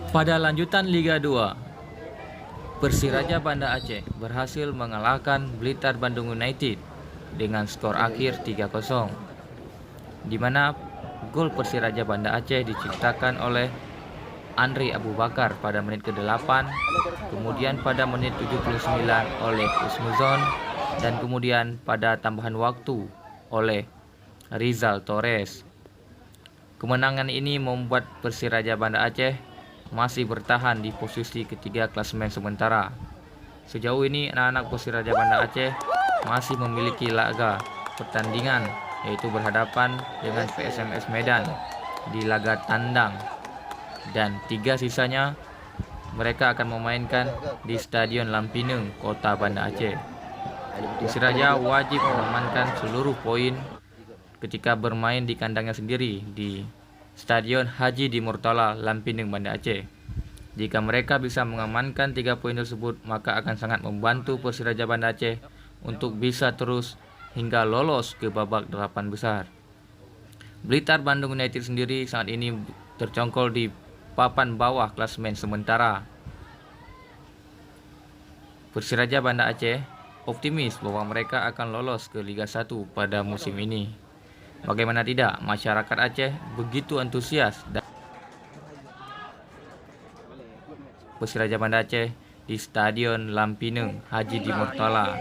Pada lanjutan Liga 2, Persiraja Banda Aceh berhasil mengalahkan Blitar Bandung United dengan skor akhir 3-0, di mana gol Persiraja Banda Aceh diciptakan oleh Andri Abu Bakar pada menit ke-8, kemudian pada menit 79 oleh Usmuzon, dan kemudian pada tambahan waktu oleh Rizal Torres. Kemenangan ini membuat Persiraja Banda Aceh masih bertahan di posisi ketiga klasemen sementara. Sejauh ini anak-anak Persiraja Banda Aceh masih memiliki laga pertandingan, yaitu berhadapan dengan PSMS Medan di laga tandang, dan 3 sisanya mereka akan memainkan di Stadion Lampineng, Kota Banda Aceh. Persiraja wajib mengamankan seluruh poin ketika bermain di kandangnya sendiri di Stadion Haji di Murtala, Lampineng, Banda Aceh. Jika mereka bisa mengamankan 3 poin tersebut, maka akan sangat membantu Persiraja Banda Aceh untuk bisa terus hingga lolos ke babak 8 besar. Blitar Bandung United sendiri saat ini tercongkol di papan bawah klasemen sementara. Persiraja Banda Aceh optimis bahwa mereka akan lolos ke Liga 1 pada musim ini. Bagaimana tidak, masyarakat Aceh begitu antusias dan Persiraja Banda Aceh di Stadion Lampineng Haji di Murtala.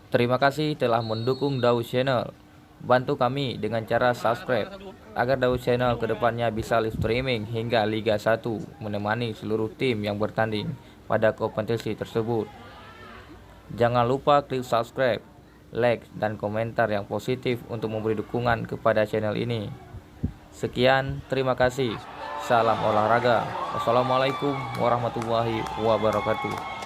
Terima kasih telah mendukung Daus Channel. Bantu kami dengan cara subscribe agar Daus Channel kedepannya bisa live streaming hingga Liga 1, menemani seluruh tim yang bertanding pada kompetisi tersebut. Jangan lupa klik subscribe, like, dan komentar yang positif untuk memberi dukungan kepada channel ini. Sekian, terima kasih. Salam olahraga. Wassalamualaikum warahmatullahi wabarakatuh.